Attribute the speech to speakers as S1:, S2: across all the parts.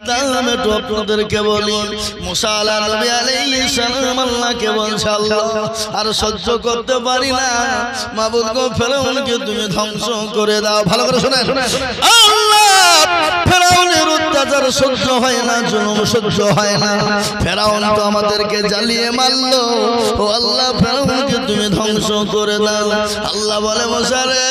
S1: দাম একটু আপনাদেরকে বলি মুসা আলাইহিস সালাম আল্লাহকে বলছে আল্লাহ আর সহ্য করতে পারি না মাবুদ গো ফেরাউনকে তুমি ধ্বংস করে দাও ভালো করে শুনেন আল্লাহ ফেরাউনের অত্যাচার সহ্য হয় না জুলুম সহ্য হয় না ফেরাউন তো আমাদেরকে জ্বালিয়ে মারলো ও আল্লাহ ফেরাউনকে তুমি ধ্বংস করে দাও আল্লাহ বলে মুসা রে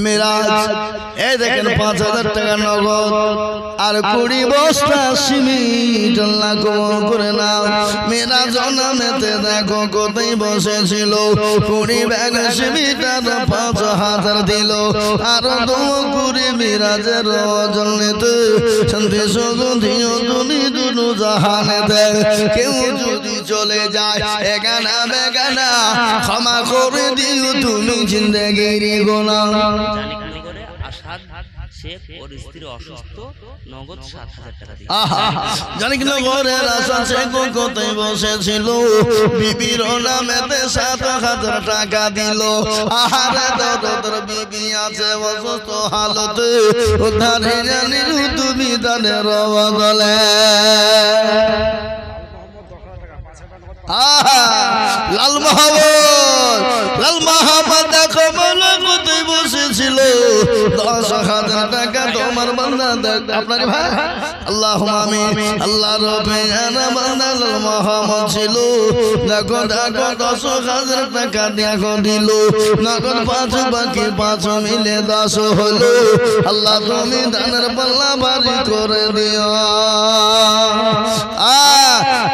S1: মিরাজ এই দেখেন ৫,০০০ টাকা নগদ আর ২০ বস্তা সিমেন্ট আল্লাহ কবুল করে নাও মিরাজ নামেতে দেখো কোথায় বসেছিল ২০ ব্যাগ সিমেন্ট আর ৫,০০০ দিল আর ২ মিরাজের ওজন নিতে শান্তি সুগন্ধিও তুমি দুনু জাহানেতে কেউ যদি চলে যায় এখানা বেগানা ক্ষমা করে দিও তুমি জিন্দেগির গোনা বসেছিল বিবির নামেতে ৭,০০০ টাকা দিল আহারে তোর বিবি আছে অসুস্থ হালতে উদ্ধারে জানি তুমি দানের বদলে লাল মোহাম্মদ দেখো বলে কোথায় বসেছিল ১০,০০০ টাকা তোমার বান্দা দেখ আপনার ভাই আল্লাহুম্মা আমিন আল্লাহ রব্বানা বান্দা লাল মোহাম্মদ ছিল দেখো ১০,০০০ টাকা দেখো দিল নগদ ৫ বাকি ৫ মিলে ১০ হলো আল্লাহ তুমি দানের পাল্লা ভারী করে দিও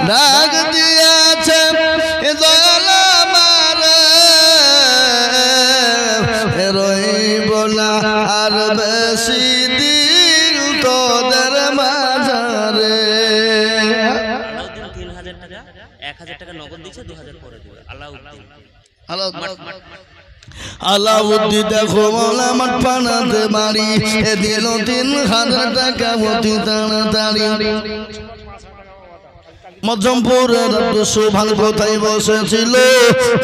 S1: ডাক দিয়েছে দয়াল আমারে রইব না আর বেশি দিন তোদের মাঝারে
S2: ৩,০০০ টাকা ১,০০০ টাকা নগদ দিয়েছে ২,০০০ পরে দিবে
S1: আলাউদ্দিন দেখো মোলা মাঠ পানাতে বাড়ি এ দিল ৩,০০০ টাকা অতি তাড়াতাড়ি মজমপুরের আব্দুল সুবহান কোথায় বসেছিল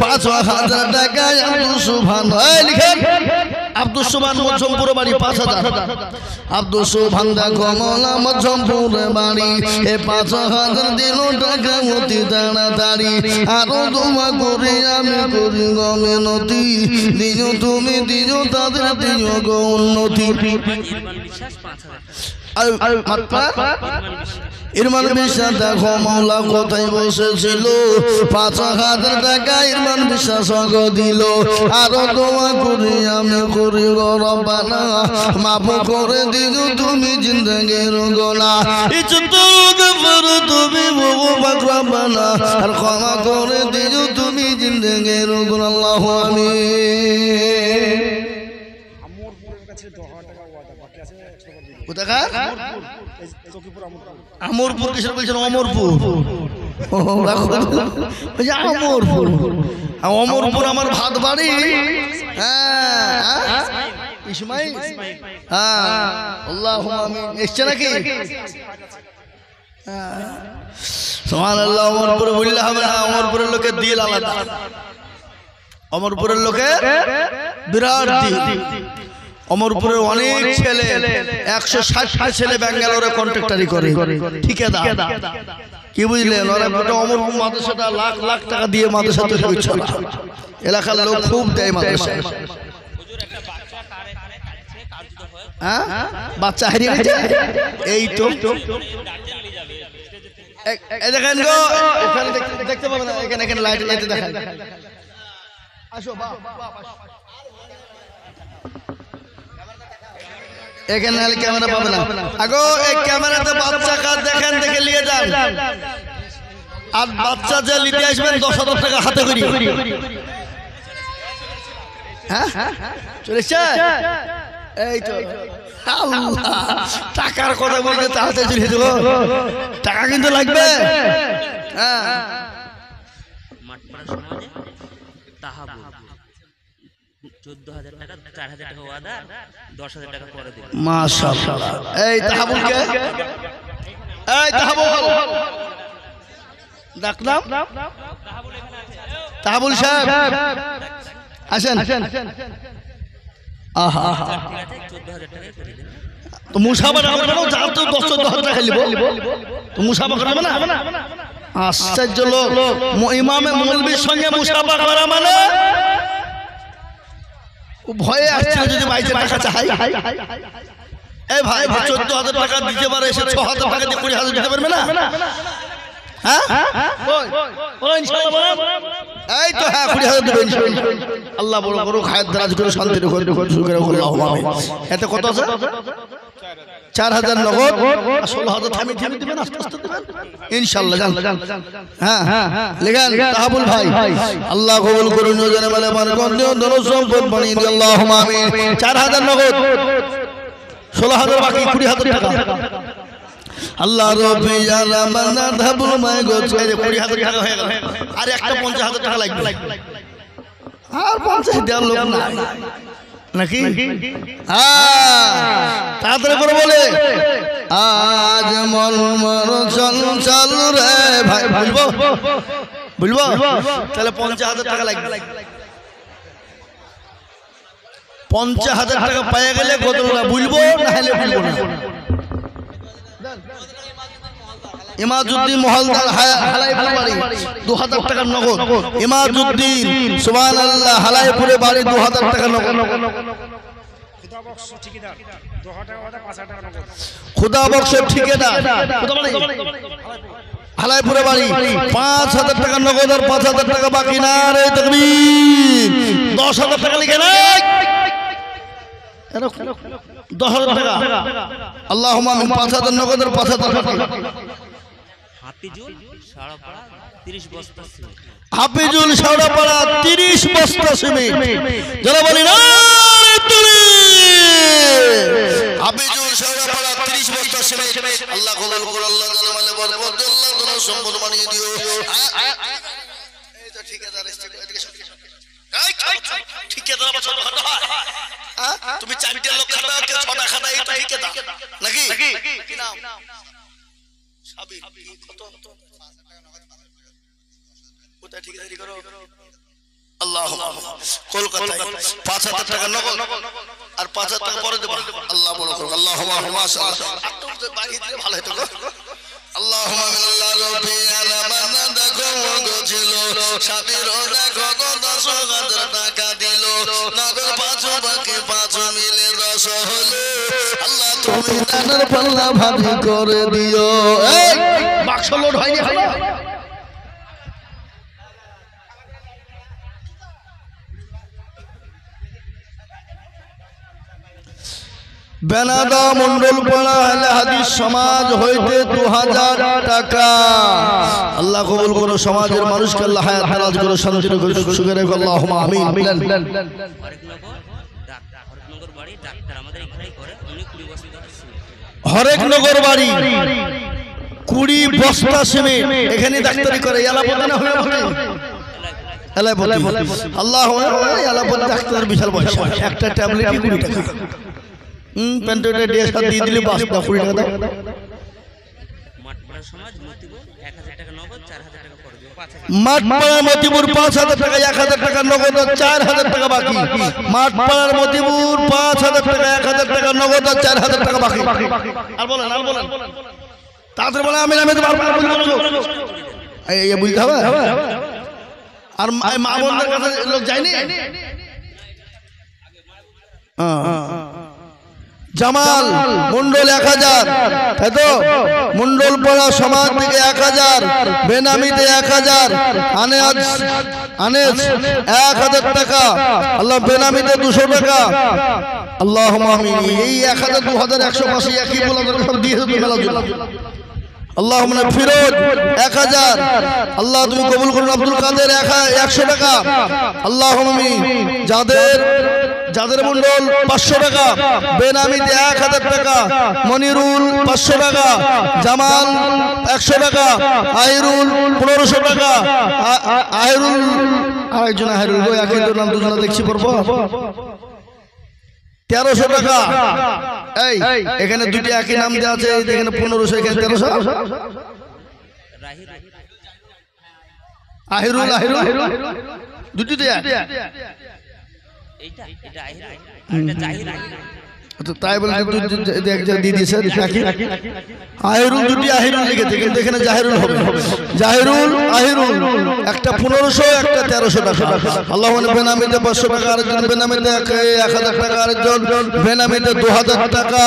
S1: ৫,০০০ টাকায় আব্দুল সুবহান লিখেন আব্দুল সুবহান মজমপুরের বাড়ি ৫,০০০ আব্দুল সুবহান দেখো মোলা মজমপুরের বাড়ি এ ৫,০০০ দিল টাকা অতি তাড়াতাড়ি আরো দোয়া করি আমি করি গো মিনতি দিও তুমি দিও তাদের দিও গো উন্নতি ইরমান বিশ্বাস দেখো মাওলা কোথায় বসেছিল ৫,০০০ টাকা ইরমান বিশ্বাস দিল আরো দোয়া করি আমি করি গো রব্বানা মাফ করে দিও তুমি জিন্দেগির গোনা ইজ্জত গফর তুমি বহু পাক রব্বানা আর ক্ষমা করে দিও তুমি জিন্দেগির গোনা আল্লাহু আমিন আমরপুর কিসের বলছেন অমরপুর অমরপুর আমার ভাত বাড়ি ইসমাইল আল্লাহুম্মা আমিন এসছে নাকি সুবহানাল্লাহ অমরপুর বললে হবে না অমরপুরের লোকের দিল আলাদা অমরপুরের লোকের বিরাট দিল অমরপুরের অনেক ছেলে ১৬০টা ছেলে ব্যাঙ্গালোরে কন্ট্রাক্টরি করে ঠিকাদার কি বুঝলেন ওরা গোটা অমরপুর মাদ্রাসাটা লাখ লাখ টাকা দিয়ে মাদ্রাসা তৈরি করছে এলাকার লোক খুব দেয় মাদ্রাসা হ্যাঁ বাচ্চা হারিয়ে গেছে এই তো দেখেন গো ওখানে দেখতে পাবেন না এখানে এখানে লাইট লাইটে দেখায় আসো এখানে ক্যামেরা পাবে না আগো এই ক্যামেরাতে বাচ্চা কাজ দেখেন দেখে নিয়ে যান আর বাচ্চা যে নিতে আসবেন ১০,০০০ টাকা হাতে করি হ্যাঁ চলেছে এই তো আল্লাহ টাকার কথা বলতে তাড়াতাড়ি চলে দেবো টাকা কিন্তু লাগবে হ্যাঁ মাঠপাড়া সমাজে তাহাবুল ১৪,০০০ টাকা ৪,০০০ টাকা ওয়াদা ১০,০০০ টাকা পরে দিবেন মাশাআল্লাহ এই তাহাবুল কে এই তাহাবুল ডাকলাম তাহাবুল তাহাবুল সাহেব আসেন। আহা
S2: ঠিক আছে 14,000 টাকায় করে দিন।
S1: তো মুসাফা করবে না, যা তো 10-14,000 টাকা লিব, তো মুসাফা করবে না? আশ্চর্য লোক, ইমামে মৌলবীর সঙ্গে মুসাফা করা মানে ভয়ে আসছে যদি বাইরে টাকা চাই। এই ভাই 14,000 টাকা দিতে পারে, এসে 6,000 টাকা দিয়ে 20,000 দিতে পারবে না? হ্যাঁ বলো ইনশাআল্লাহ, বলো। এই তো হ্যাঁ 20,000 দেবেন ইনশাআল্লাহ। আল্লাহ বড় করো, খায়ের দারাজ করে, শান্তি করে, সুখে রাখো, আল্লাহুম্মা আমিন। এতে কত আছে? 4,000 নগদ, 16,000 থামি দিবেন, আস্তে আস্তে দিবেন ইনশাআল্লাহ। হ্যাঁ লেখেন তাহাবুল ভাই, আল্লাহ কবুল করুন, জানে বলে বরকত দিও, ধন সম্পদ বানিয়ে দিও, আল্লাহুম্মা আমিন। 4,000 নগদ, 16,000 বাকি, 20,000 টাকা। আল্লাহ রব্বি ইয়া রহমান তাহাবুল মাই গো, 20,000 টাকা হয়ে গেল। আর একটা 50,000 টাকা লাগবে, আর 50 দেওয়ার লোক না নাকি? তাড়াতাড়ি করে বলে, আজ মন মন চল চল রে ভাই, বুঝবো তাহলে 50,000 টাকা লাগবে। 50,000 টাকা পেয়ে গেলে কতগুলা বুঝবো, না হলে বুঝবো না। ইমাদুদ্দিন মহলদার হালাইপুর বাড়ি 2,000 টাকা নগদ। ইমাদুদ্দিন সুবহানাল্লাহ হালাইপুরে বাড়ি 2,000 টাকা নগদ। খুদা বক্স ঠিকাদার হালাইপুরে বাড়ি 5,000 টাকা নগদ আর 5,000 টাকা বাকি। না রে তাকবীর, 10,000 টাকা লিখে নাই, 10,000 টাকা। আল্লাহুম্মা আমিন। 5,000 নগদ আর 5,000 বাকি।
S2: হাফিজুল সারাপাড়া 30 বস্তা সিমেন্ট।
S1: হাফিজুল সারাপাড়া 30 বস্তা সিমেন্ট। যারা বলি না হাফিজুল সারাপাড়া 30 বস্তা সিমেন্ট। আল্লাহ কবুল করুন, আল্লাহ জানে মালে বরকত দিও, আল্লাহ ধন সম্পদ বানিয়ে দিও। এই তো ঠিকাদার এসে এদিকে ঠিকাদার আবার ছোট খাটো হয়। তুমি 4টা লোক খাটা, কেউ 6টা খাটা, এই তো ঠিকাদার নাকি? কি নাম? সাবির। কত? কোথায় ঠিকাদারি করো? আল্লাহুম্মা কলকাতায় 5,000 টাকা নগদ আর 5,000 টাকা পরে দেব। আল্লাহ বড় করুন, আল্লাহুম্মা মাশাআল্লাহ। একটু বাকি দিলে ভালো হতো গো। আল্লাহুম্মা আল্লাহ রব্বি আরামানা দেখো গছিল, সাবির দেখো কত 10,000 টাকা দিল, নগদ 5 বাকি 5 মিলে 10 হলো। আল্লাহ তুমি দানের পাল্লা ভারী করে দিও। এই বাক্স লোড হয়নি এখনো? বেনাদা মন্ডল পাড়া আহলে হাদিস সমাজ হইতে 2,000 টাকা। আল্লাহ কবুল করো, সমাজের মানুষকে আল্লাহ হায়াত দারাজ করো, শান্তি করো, সুখে রাখো, আল্লাহুম্মা আমিন।
S2: হরেকনগর বাড়ি ডাক্তার আমাদের এখানেই করে, উনি 20 বস্তা সিমেন্ট।
S1: হরেকনগর বাড়ি 20 বস্তা সিমেন্ট, এখানে ডাক্তারি করে। এলাপতি না হলে হবে এলাপতি। আল্লাহুম্মা এলাপতি ডাক্তার বিশাল পয়সা, একটা ট্যাবলেটই 20 টাকা। পেন্টোটা দিয়ে দিলে বাস 20 টাকা দাও।
S2: মাঠপাড়া সমাজ মতিপুর 1,000 টাকা নগদ, 4,000 টাকা পরে দিও। 5,000
S1: মাঠপাড়া মতিপুর 5,000 টাকা, 1,000 টাকা নগদ আর 4,000 টাকা বাকি। মাঠপাড়ার মতিপুর 5,000 টাকা, 1,000 টাকা নগদ আর 4,000 টাকা বাকি। আর বলেন তাড়াতাড়ি বলেন। আমি বুঝতে হবে। আর মা বোনদের কাছে লোক যায়নি। জামাল মন্ডল 1,000, তাই তো? মন্ডল পাড়া সমাজ থেকে 1,000, বেনামিতে 1,000, আনেস 1,000 টাকা। আল্লাহ বেনামিতে 200 টাকা। আল্লাহুম্মা আমিন। এই 1,000 2,000 185 একই বলা দরকার, সব দিয়ে দিতে মেলা জন্য। আল্লাহুম্মা ফিরোজ 1,000। আল্লাহ তুমি কবুল করুন। আব্দুল কাদের 100 টাকা। আল্লাহুম্মা আমিন। যাদের মন্ডল 500 টাকা, বেনামিতে 1,000 টাকা, মনিরুল 500 টাকা, জামাল 100 টাকা, আহিরুল 1500 টাকা, আহিরুল আরেকজন আহিরুল গো, একই তো নাম দুজনা দেখছি পড়বো, 1300 টাকা। এই এখানে দুটি একই নাম দেওয়া আছে, এখানে 1500, এখানে 1300। আহিরুল দুটিতে
S2: এইটা এটা আহির এটা জাহির
S1: তো তাই বলে দিয়ে দিয়েছে আহিরুল দুটি আহিরুল লিখেছে কিন্তু এখানে জাহিরুল হবে জাহিরুল আহিরুল একটা 1500 একটা 1300 টাকা আল্লাহ মানে বেনামিতে 500 টাকা আরেকজন বেনামিতে 1000 টাকা আরেকজন বেনামিতে 2000 টাকা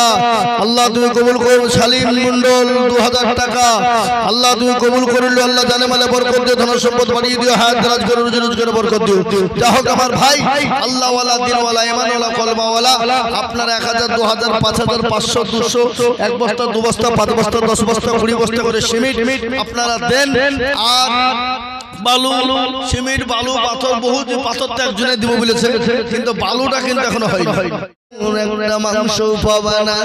S1: আল্লাহ তুমি কবুল করো সালিম মন্ডল 2000 টাকা আল্লাহ তুমি কবুল করলে আল্লাহ জানে মালে বরকত দিও ধন সম্পদ বাড়িয়ে দিও হায়াত দারাজ করে রুজি রোজগারে বরকত দিও যা হোক আমার ভাই আল্লাহ ওয়ালা দিন ওয়ালা ঈমান ওয়ালা কলমা ওয়ালা আপনার 1000 2000 5000 500 200 এক বস্তা দু বস্তা 5 বস্তা 10 বস্তা 20 বস্তা করে সিমেন্ট আপনারা দেন আর বালু সিমেন্ট বালু পাথর বহু পাথর তো একজনে দিব বলেছে কিন্তু বালুটা কিন্তু এখনো হয়নি একটা মাংস পাবা না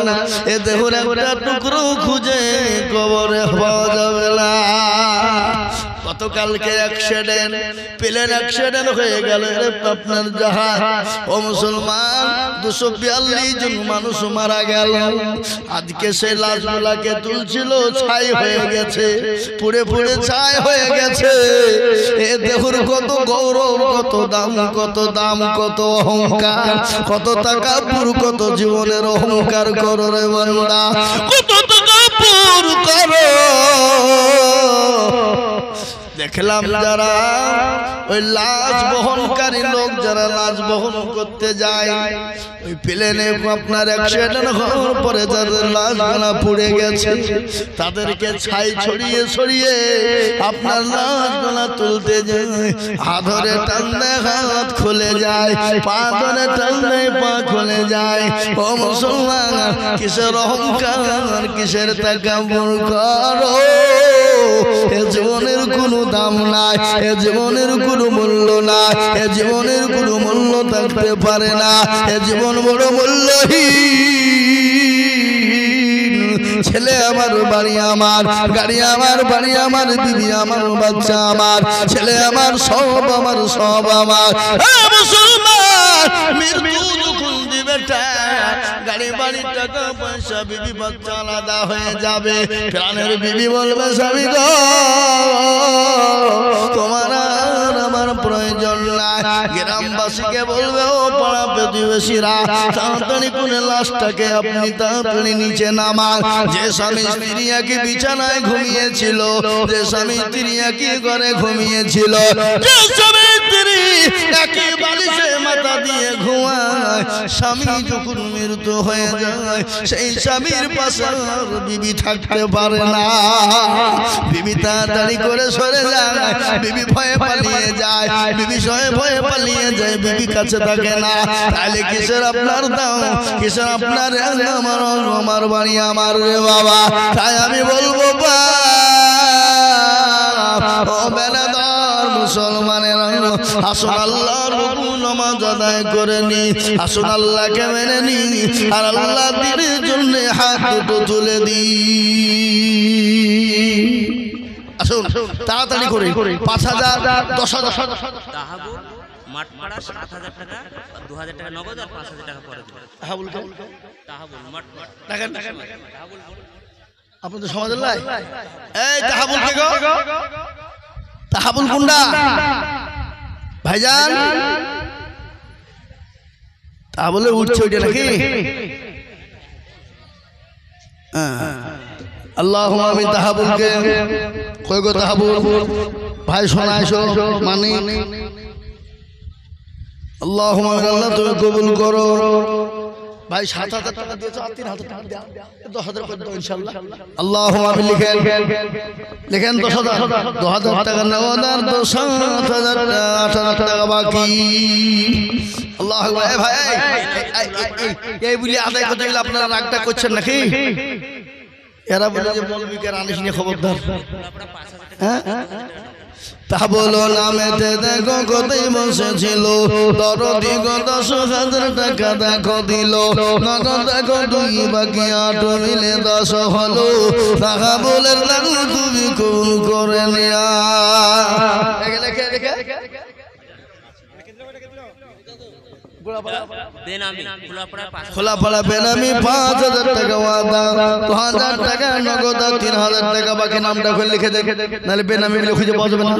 S1: এ দেহর একটা টুকরো খুঁজে কবরে পাওয়া যাবে না গতকালকে অ্যাক্সিডেন্ট প্লেন অ্যাক্সিডেন্ট হয়ে গেল আপনার জাহাজ ও মুসলমান 242 জন মানুষ মারা গেল আজকে সেই লাশগুলাকে তুলছিল ছাই হয়ে গেছে পুড়ে পুড়ে ছাই হয়ে গেছে এ দেহর কত গৌরব কত দাম কত অহংকার কত টাকা পুর কত জীবনের অহংকার করো রে বান্দা কত টাকা পুর করো দেখলাম যারা ওই লাশ বহনকারী লোক যারা লাশ বহন করতে যায় ওই প্লেনে আপনার অ্যাক্সিডেন্ট হওয়ার পরে যাদের লাশগুলা পুড়ে গেছে তাদেরকে ছাই ছড়িয়ে ছড়িয়ে আপনার লাশগুলা তুলতে যায় হাত ধরে টানলে হাত খুলে যায় পা ধরে টানলে পা খুলে যায় ও মুসলমান কিসের অহংকার কিসের তাকাব্বুর করো এ জীবনের কোনো দাম নাই এ জীবনের কোনো মূল্য নাই এ জীবনের কোনো মূল্য থাকতে পারে না এ জীবন বড় মূল্যহীন ছেলে আমার বাড়ি আমার গাড়ি আমার বাড়ি আমার বিবি আমার বাচ্চা আমার ছেলে আমার সব আমার মুসলমান মৃত্যু যখন দিবে গাড়ি বাড়ি টাকা পয়সা বিবি বাচ্চা আলাদা হয়ে যাবে প্রাণের বিবি বলবে স্বামী গো তোমার আর আমার প্রয়োজন নাই গ্রামবাসীকে বলবে ও পাড়া প্রতিবেশীরা তাড়াতাড়ি করে লাশটাকে আপনি তাড়াতাড়ি নিচে নামান যে স্বামী স্ত্রী একই বিছানায় ঘুমিয়েছিল যে স্বামী স্ত্রী একই ঘরে ঘুমিয়েছিল যে স্বামী স্ত্রী একই বালিশে মাথা দিয়ে ঘুমায় স্বামী যখন মৃত্যু হয়ে যায় সেই স্বামীর পাশে আর বিবি থাকতে পারে না বিবি তাড়াতাড়ি করে সরে যায় বিবি ভয়ে পালিয়ে যায় বিবি ভয়ে পালিয়ে যায় বিবি কাছে থাকে না তাহলে কিসের আপনার দাও কিসের আপনার আমার বাড়ি আমার রে বাবা তাই আমি বলবো ও বেলাদার মুসলমানের আসুন আল্লাহর হুকুম নামাজ আদায় করে নি আসুন আল্লাহকে মেনে নি আর আল্লাহ দ্বীনের জন্য হাত দুটো তুলে দি আসুন তাড়াতাড়ি করে 5000 10,000
S2: তাহাবুল মাঠপাড়া 7,000 টাকা 2,000 টাকা নগদ আর 5,000 টাকা পরে দেবেন
S1: তাহাবুল
S2: তাহাবুল মাঠপাড়া
S1: দেখেন
S2: তাহাবুল
S1: আপনাদের সমাজের লাই এই তাহাবুল কে গো তাহাবুল কোনটা ভাইজান তাহাবুলে উঠছে ওইটা নাকি আল্লাহুম্মা আমিন তাহাবুলকে কই গো তাহাবুল ভাই শোনাইছো মানে আল্লাহুম্মা আমিন আল্লাহ তুমি কবুল করো ভাই 7,000 টাকা দিয়েছো আর 3,000 টাকা দাও 10,000 করে দাও ইনশাআল্লাহ আল্লাহুম্মা আমিন লিখেন 10,000 টাকা নগদ আর 7,000 টাকা বাকি আল্লাহু আকবার এ ভাই এই বলি আদায় করতে গেলে আপনারা রাগটা করছেন নাকি এরা বলে যে মৌলবীকে রানিস নিয়ে খবরদার হ্যাঁ তা বলো নামেতে দেখো কোথায় বসেছিল দরদি গো 10,000 টাকা দেখো দিল নগদ দেখো 2 বাকি 8 মিলে 10 হলো টাকা বলে তুমি কবুল করে নিয়া খোলাপাড়া বেনামি 5,000 টাকা ওয়াদা 2,000 টাকা নগদ 3,000 টাকা বাকি নামটা করে লিখে দেখে নাহলে বেনামি খুঁজে পাওয়া যাবে না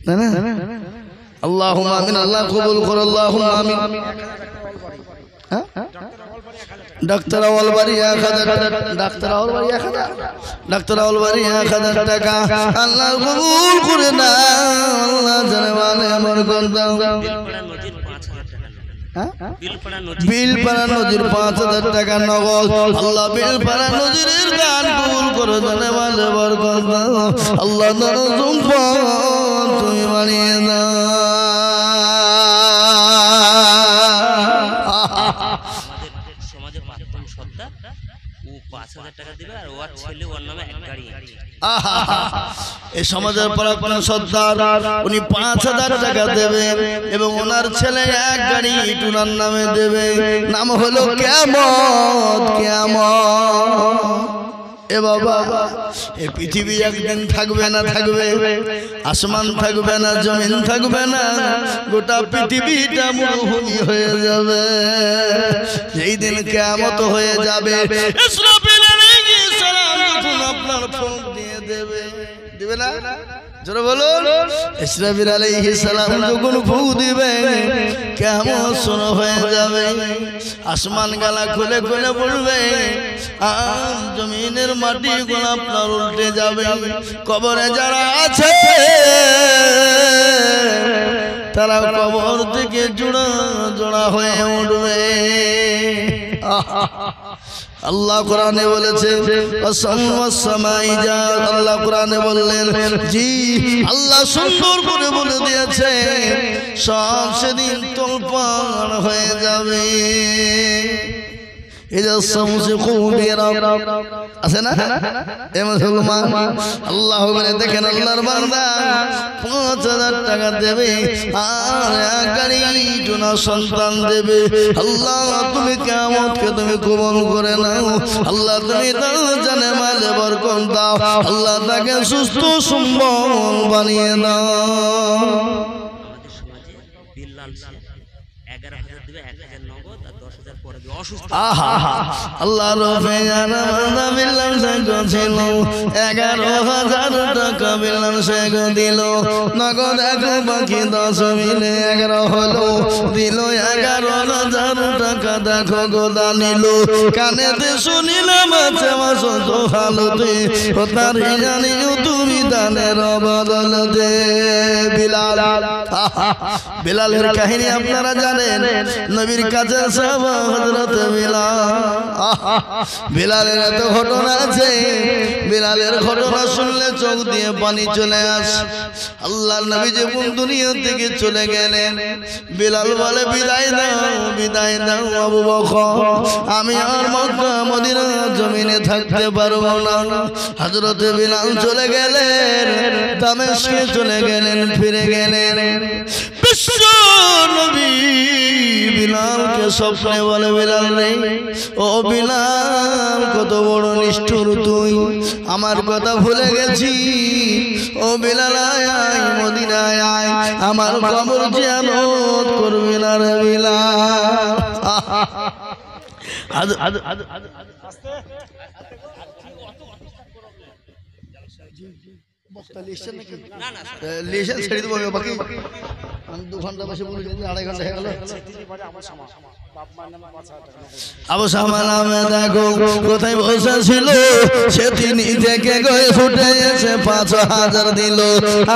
S1: না না আল্লাহুম্মা আমিন আল্লাহ কবুল কর আল্লাহুম্মা আমিন ডাক্তার আওয়াল বাড়ি 1000 ডাক্তার আওয়াল বাড়ি 1000 ডাক্তার আওয়াল বাড়ি 1000 টাকা আল্লাহ কবুল করে না আল্লাহ জানে মানে বরকত দাও বিলপাড়া নদীর 5000 টাকা নগদ আল্লাহ বিলপাড়া নদীর গান কবুল করে জানে মানে বরকত দাও আল্লাহ দরজুম তুমি বানিয়ে দাও এই সমাজের প্রাক্তন সর্দার উনি 5000 টাকা দেবে এবং ওনার ছেলে এক গাড়ি টুনার নামে দেবে নাম হলো কিয়ামত কিয়ামত এ বাবা এই পৃথিবী একদিন থাকবে না থাকবে আসমান থাকবে না জমিন থাকবে না গোটা পৃথিবীটা মরুভূমি হয়ে যাবে যেই দিন কিয়ামত হয়ে যাবে ইসরাফিল আলাইহিস সালাম যখন আপনার ফুঁক দিয়ে দেবে দিবে না জোরে বলুন ইসরাফিল আলাইহিস সালাম যখন ফুঁক দিবে কিয়ামত শুরু হয়ে যাবে আসমান গালা খুলে খুলে পড়বে আর জমিনের মাটি গুলো আপনার উল্টে যাবে কবরে যারা আছে তারা কবর থেকে জোড়া জোড়া হয়ে উঠবে আল্লাহ কোরআনে বলেছে আল্লাহ কোরআনে বললেন জি আল্লাহ সুন্দর করে বলে দিয়েছে সব সেদিন তোলপাড় হয়ে যাবে আছে না এ মুসলমান আল্লাহ বলে দেখেন আল্লাহর বান্দা 5000 টাকা দেবে আর এক গাড়ি টুনা সন্তান দেবে আল্লাহ তুমি কিয়ামতকে তুমি কবুল করে নাও আল্লাহ তুমি তার জানে মালে বরকত দাও আল্লাহ তাকে সুস্থ সুন্দর বানিয়ে দাও আল্লাহ রফে বিল্লাম শেখ ছিল 11,000 টাকা বিল্লাম শেখ দিল নগদ এক বাকি 10 মিলে 11 হলো দিল 11,000 টাকা দেখো গোদা নিল কানেতে শুনিলাম আছে মাসত হালতে ও তার জানিও তুমি দানের বদলতে বিলাল বিলালের কাহিনী আপনারা জানেন নবীর কাছে সাহাবা হযরত বিলালের এত ঘটনা আছে বিলালের ঘটনা শুনলে চোখ দিয়ে পানি চলে আসে আল্লাহর নবী যখন দুনিয়া থেকে চলে গেলেন বিলাল বলে বিদায় দাও আবু বকর আমি আর মক্কা মদিনা জমিনে থাকতে পারবো না হযরত বিলাল চলে গেলেন দামেস্কে চলে গেলেন ফিরে গেলেন বিশ্ব নবী বিলালকে স্বপ্নে বলে বিলাল রে ও বিলাল কত বড় নিষ্ঠুর তুই আমার কথা ভুলে গেছি ও বিলাল আয় মদিনায় আয় আমার কবর জিয়ারত করবি না রে বিলাল ছেড়ে দেবো বাকি আমি 2 ঘন্টা বসে বলেছি 2.5 ঘন্টা হয়ে গেল আবু সামা নামে দেখো কোথায় বসেছিল সে তিনি থেকে গয়ে ছুটে এসে 5,000 দিল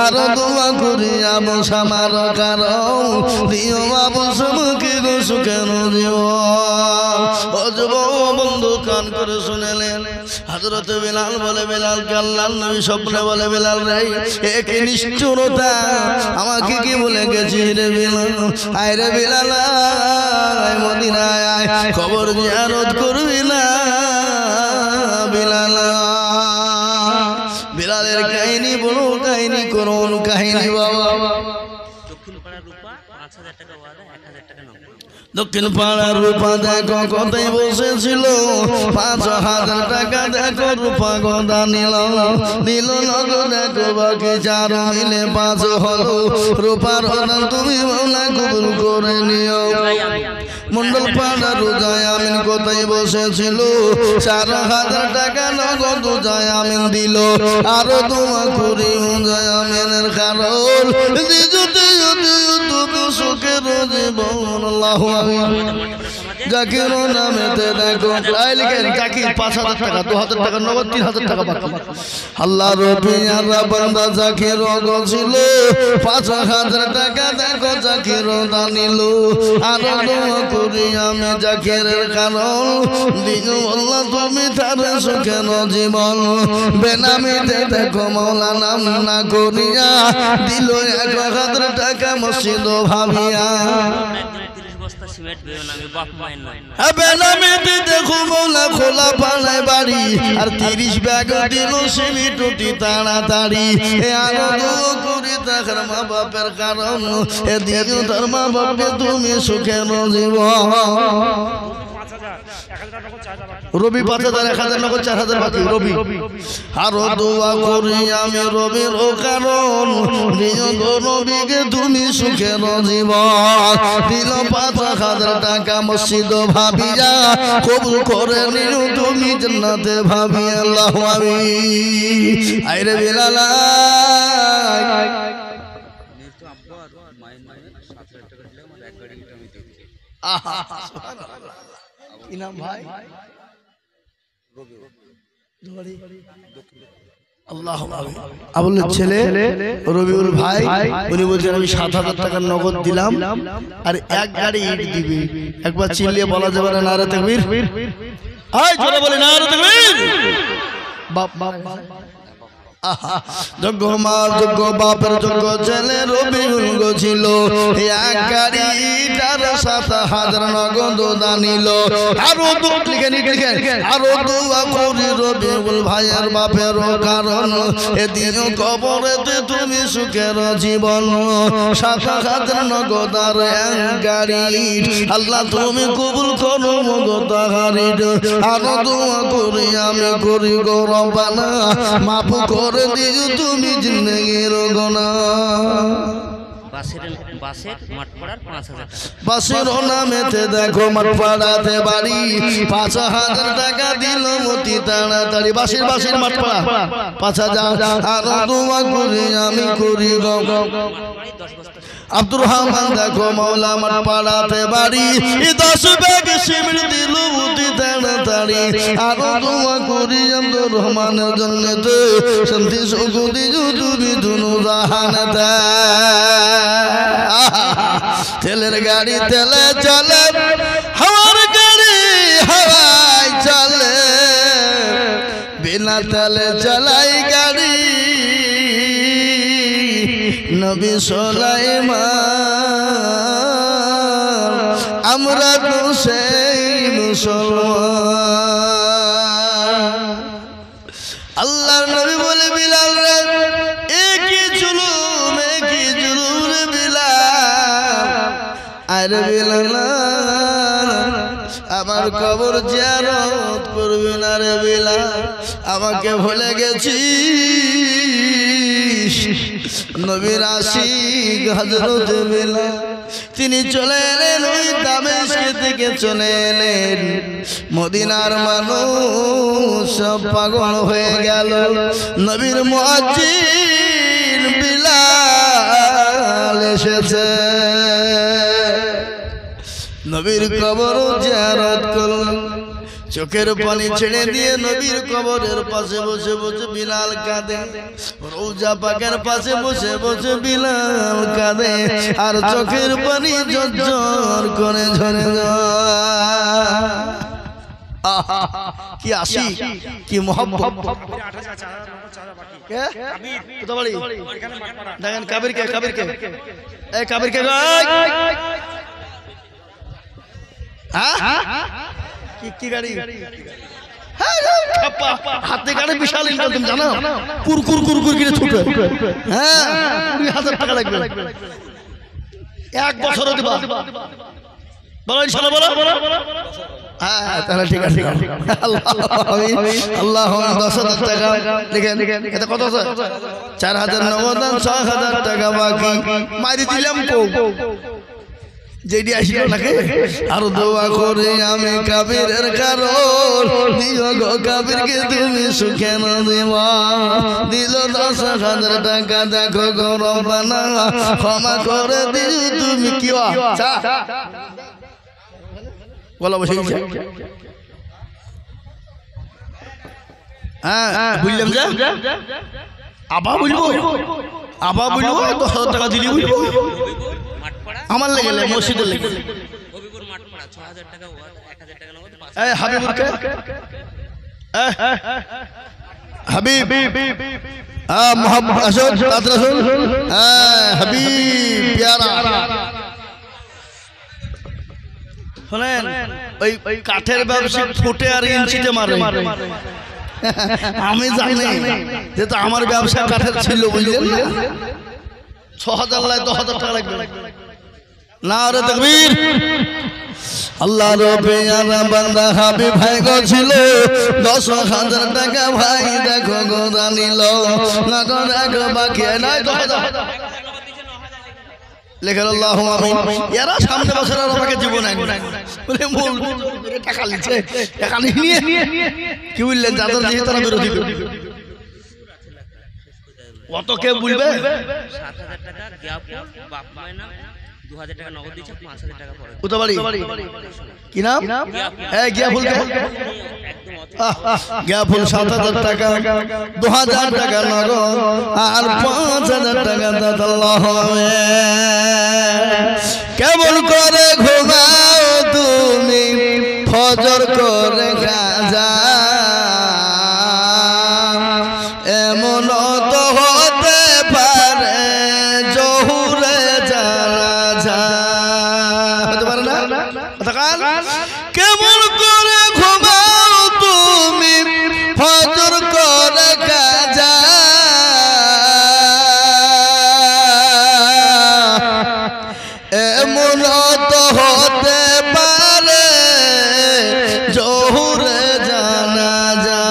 S1: আর দোয়া করি আবু সামার কারণ দিও আবু সামাকে গো সুখের জীবন ও যুবক বন্ধু কান করে শুনেলেন হযরত বিলাল বলে বিলালকে আল্লাহর নবী স্বপ্নে বলে বিলাল রে একে নিষ্ঠুরতা আমাকে কি বলে গেছিস রে বিলাল আয় রে বিলাল আয় মদিনায় আয় কবর জিয়ারত করবি না বিলাল বিলালের কাহিনী বড় কাহিনী করুন কাহিনী বাবা দক্ষিণ পাড়ার রূপা দেখো কোথায় বসেছিল 5,000 টাকা দেখো রূপা গদা নিল দিল নগদ দেখো বাকি 4 মিলে 5 হলো রূপার তুমি মৌলা কবুল করে নিও মন্ডল পাড়া রোজায় আমিন কোথায় বসেছিল 4000 টাকা নগদ রোজায় আমিন দিল আরো দোয়া করি রোজায় আমিনের কারণ দিজুতে তুমি সুখের জীবন আল্লাহু আকবার জাকির নামেতে দেখো তাই লিখেন জাকির 5000 টাকা 2000 টাকা নগদ 3000 টাকা বাকি আল্লাহ রবিয়ারা বান্দা জাকির ছিল 5000 টাকা দেখো জাকির দানিল আর দোয়া করি আমি জাকিরের কারণ দিও আল্লাহ তুমি তার সুখের জীবন বেনামিতে দেখো মাওলা নাম না করিয়া দিল 1000 টাকা মসজিদ ভাবিয়া বেনামিতে দেখো মাওলা খোলা পানায় বাড়ি আর 30 ব্যাগ দিল সিমেন্ট টুটি তাড়াতাড়ি আর দোয়া করি তার মা বাপের কারণ এ দিও তার মা বাপকে তুমি সুখের জীবন রবি 5000 1000 নগদ 4000 বাকি রবি আরো দোয়া করি আমি রবির কারণ দিও গো নবীকে তুমি সুখের জীবন দিল 5000 টাকা মসজিদ ভাবিয়া কবুল করে নিও তুমি জান্নাতে ভাবিয়া আল্লাহু আমিন আইরে বিলাল
S2: তো আব্বা আর মায়ের নামে 7000 টাকা দিলে আমার এক গাড়ি আমি দিচ্ছি
S1: আহা সুবহানাল্লাহ ইনাম ভাই আল্লাহু আকবার আবুলের ছেলে রবিউল ভাই উনি বলছেন আমি 7000 টাকা নগদ দিলাম আর এক গাড়ি ইট দিবি একবার চিল্লিয়ে বলা যাবে না নারে তাকবীর আয় জোরে বলে নারে তাকবীর বাপ বাপ যোগ্য মা যোগ্য বাপের যোগ্য ছেলে রবিউল ছিল এক গাড়ি ইটার 7000 নগদ দানিল আরো লিখেন আরো দোয়া করি রবিউল ভাইয়ের বাপের কারণ এদিন কবরেতে তুমি সুখের জীবন 7000 নগদ আর এক গাড়ি আল্লাহ তুমি কবুল করো মগত গাড়ি আরো দোয়া করি আমি করি গো রব্বানা মাফ করে দিও তুমি জিন্দেগির গুনাহ
S2: বাসের মাঠপাড়ার 5000 টাকা
S1: বাসের নামেতে দেখো মাঠপাড়াতে বাড়ি 5000 টাকা দিল মতি তাড়াতাড়ি বাসের মাঠপাড়া 5000 আর দোয়া করি আমি করি গো আব্দুর রহমান দেখো মাওলা মাঠপাড়াতে বাড়ি 10 ব্যাগ সিমেন্ট দিল মতি তাড়াতাড়ি আর দোয়া করি আব্দুর রহমানের জন্নতে শান্তি সুখ দিও তুমি দুনো জাহানেতে তেলের গাড়ি তেলে চলে হাওয়ার গাড়ি হাওয়ায় চলে বিনা তেলে চালাই গাড়ি নবী সুলাইমান আমরা তো সেই মুসলমান আল্লাহর নবী বলে বিলাল রে একই জুলুম রে বিলাল আর বিলাল আমার কবর জিয়ারত করবি না রে বিলাল আমাকে ভুলে গেছিস নবীর আশিক হযরত বিলাল তিনি চলে এলেন ওই দামেস্ক থেকে চলে এলেন মদিনার মানুষ সব পাগল হয়ে গেল নবীর মুয়াজ্জিন বিলাল এসেছে নবীর কবর জিয়ারত করলেন চোখের পানি ছেড়ে দিয়ে নবীর কবরের পাশে বসে বসে বিলাল কাঁদে রওজা পাকের পাশে বসে বসে বিলাল কাঁদে আর চোখের পানি ঝরঝর করে ঝরে কি আসি কি মোহাম্মত দেখেন কাবির কে এই কাবির কে কি গাড়ি হাতে গাড়ি বিশাল ইনকাম তুমি জানো কুরকুর করে ছুটে হ্যাঁ 20000 টাকা লাগবে এক বছর দিবা বলো ইনশাআল্লাহ বলো হ্যাঁ তাহলে ঠিক আছে আল্লাহ 10,000 টাকা লিখেন এটা কত আছে 4000 নগদ 6000 টাকা বাকি মারি দিলাম কো যেটি আসলো নাকি আর দোয়া করে আমি কাবিরের কারণ দিও গো কাবিরকে তুমি সুখে না দেওয়া দিল 10,000 টাকা দেখো গো রব্বানা ক্ষমা করে দিও তুমি কি বলা বসে হ্যাঁ বুঝলাম যে আবার বলবো 10,000 টাকা দিলি বলবো আমার লেগে মসজিদের লেগে
S2: হবিপুর মাঠপাড়া 6,000 টাকা 1,000 টাকা নগদ
S1: এই হাবিবকে হাবিব মোহাম্মদ আসুন তাড়াতাড়ি আসুন হাবিব প্যারা শুনেন ওই কাঠের ব্যবসা ফুটে আর ইঞ্চিতে মারে আমি জানি যেহেতু আমার ব্যবসা কাঠের ছিল বুঝলেন 6,000 লাই 10,000 টাকা লাগবে না রে তাকবীর আল্লাহ রবে আরা বান্দা হাবিব ভাই গো ছিল 10,000 টাকা ভাই দেখো গো জানিল না গো দেখো বাকি নাই 10,000 লেখেন আল্লাহুম্মা আমিন এরা সামনে বছর আর আমাকে জীবন আনবে বলে মূল টাকা লিছে টাকা নিয়ে কি বললেন যাদের দিয়ে তারা বিরোধী কত কে বলবে
S2: 7,000 টাকা গ্যাপ বাপ মায়না 2,000 টাকা নগদ দিয়েছে 5,000 টাকা পরে
S1: উতাবাড়ি কি নাম এই গিয়াফুল গিয়াফুল 7,000 টাকা 2,000 টাকা নগদ আর 5,000 টাকা দাদা আল্লাহ কেমন করে ঘুমাও তুমি ফজর করে গাজা এমন তো হতে পারে জহুরে জানাজা হতে পারে না কেমন করে ঘুমাও তুমি ফজর করে গাজা এমন তো হতে পারে জহুরে জানাজা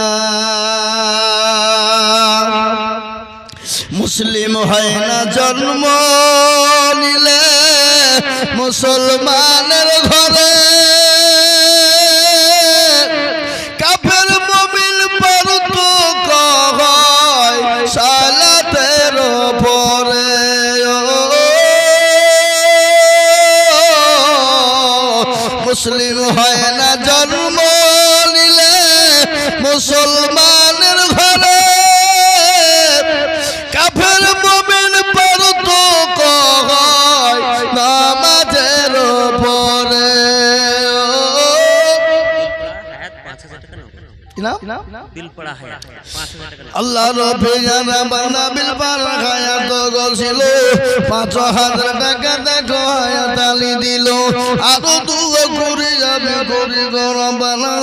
S1: মুসলিম হয় না জন্ম নিলে মুসলমানের ঘরে কাফের মুমিন পড়তো কয় সালাতের পরে মুসলিম হয় না জন্ম নিলে মুসলমানের ঘরে কাফের মুমিন পড়তো কয় নামাজের পরে
S2: বিলপাড়া হায়াত 5,000 টাকা
S1: আল্লাহ রবে জানা বান্দা বিলপাড়া হায়াত গছিল 5,000 টাকা দেখো হায়াত আলী দিল আরো দুয়া করে যাবে করি রব্বানা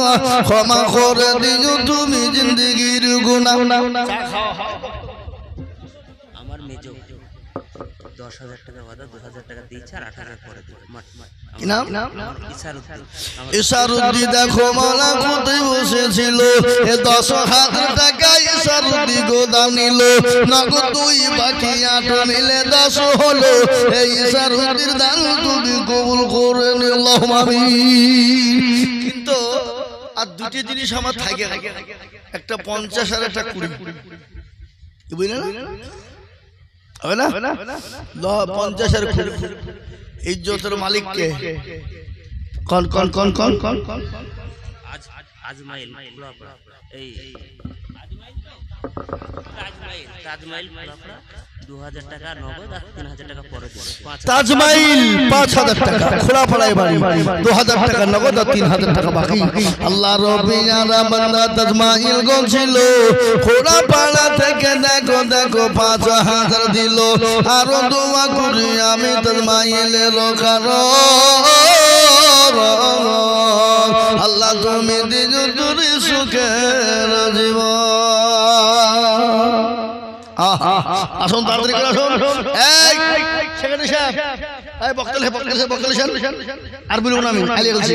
S1: ক্ষমা করে দিও তুমি জিন্দেগির গুনাহ
S2: আমার মেজো 10,000 টাকা ওয়াদা 2,000 টাকা দিয়েছে আর 8,000 পরে দেব
S1: কি নাম
S2: ইসারুদ্দিন
S1: ইসারুদ্দিন দেখো মাওলা কোথায় বসেছিল এ 10,000 টাকা ইসারুদ্দিন গোদাম নিল নগদ দুই বাকি 8 মিলে 10 হলো এই ইসারুদ্দিন দান তুমি কবুল করে নিও আল্লাহুম্মা আমিন কিন্তু আর দুটি জিনিস আমার থাকে একটা 50 আর একটা 20 কি বুঝলেন না হবে না 50 আর 20 ইজ্জতের মালিক কে কোন কোন কোন কোন কোন
S2: আজমাইল এই তাজমাইল 2,000 টাকা নগদ আর 3,000 টাকা পরে দেব
S1: তাজমাইল 5,000 টাকা খোলা পড়ায় বাড়ি 2,000 টাকা নগদ আর 3,000 টাকা বাকি আল্লাহ রব্বি জানা বান্দা তাজমাইল গছিল খোলা পাড়া থেকে দেখো দেখো 5,000 দিল আর দোয়া করি আমি তাজমাইলের কারণ আল্লাহ তুমি দিও তুমি সুখের জীবন আসুন তাড়াতাড়ি করে আসুন এই সেক্রেটারি সাহেব এই বক্তব্য আর বলবো না আমি আলিয়া বলছি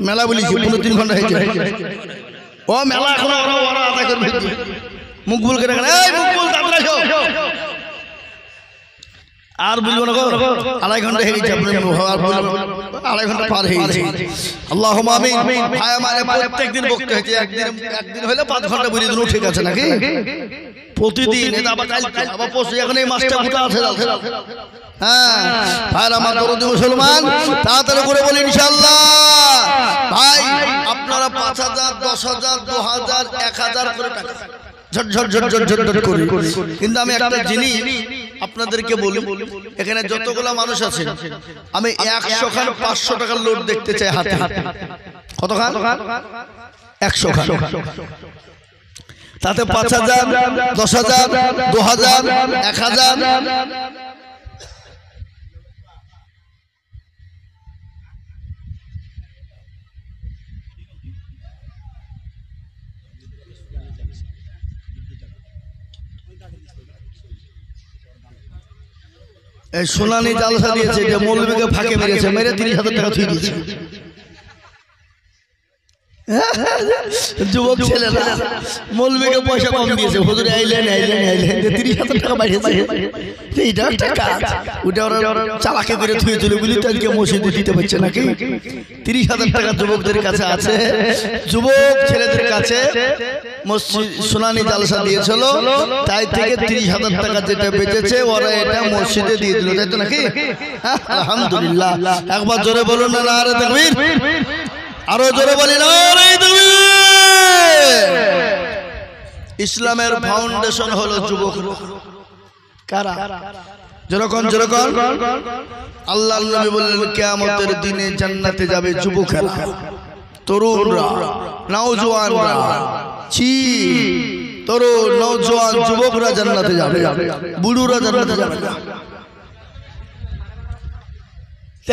S1: মেলা বলেছি 3 ঘন্টা হয়েছে ও মেলা এখন ওরা আদায় করবে মুখ বল করে এই মুখ বল তাড়াতাড়ি আসো আর বলবো না, আড়াই ঘন্টা হয়ে গেছে, আড়াই ঘন্টা পার হয়ে গেছে। আল্লাহুম্মা আমিন। ভাই আমার প্রত্যেকদিন বকতে হয়েছে, একদিন হলে 5 ঘন্টা বুঝিয়ে দিন, ঠিক আছে নাকি? প্রতিদিন এটা আবার কালকে আবার পরশু, এখন এই মাসটা গোটা আছে। হ্যাঁ ভাই আমার দরদি মুসলমান, তাড়াতাড়ি করে বলি ইনশাআল্লাহ। ভাই আপনারা 5,000, 10,000, 2,000, 1,000 করে টাকা ঝট ঝট ঝট ঝট ঝট ঝট করে, কিন্তু আমি একটা জিনিস আপনাদেরকে বলি, এখানে যতগুলো মানুষ আছে আমি 100 খান 500 টাকার নোট দেখতে চাই হাতে। কত খান? 100 খান। তাতে 5,000, 10,000, 2,000, 1,000। এই সোনানি জালসা দিয়েছে, যে মৌলবীকে ফাঁকে মেরেছে, মেরে 30,000 টাকা থুই দিয়েছে। যুবক ছেলেরা মৌলবীকে পয়সা কম দিয়েছে, হুজুর আইলেন 30,000 টাকা বাড়িয়েছে। এইটা একটা কাজ, ওটা ওরা চালাকি করে থুয়ে চলে বলি তো আজকে মসজিদে দিতে পারছে নাকি? 30,000 টাকা যুবকদের কাছে আছে, যুবক ছেলেদের কাছে সোনানি জালসা দিয়েছিল, তাই থেকে 30,000 টাকা যেটা বেঁচেছে ওরা এটা মসজিদে দিয়ে দিল, তাই তো নাকি? আলহামদুলিল্লাহ। একবার জোরে বলুন না নারে তাকবীর, আরো জোরে বলি নারে তাকবীর। ইসলামের ফাউন্ডেশন হলো যুবক। কারা? যেরকম আল্লাহর নবী বললেন কিয়ামতের দিনে জান্নাতে যাবে যুবকেরা, তরুণরা, নওজোয়ানরা। তরুণ নওজোয়ান যুবকরা জান্নাতে যাবে, বুড়োরা জান্নাতে যাবে না।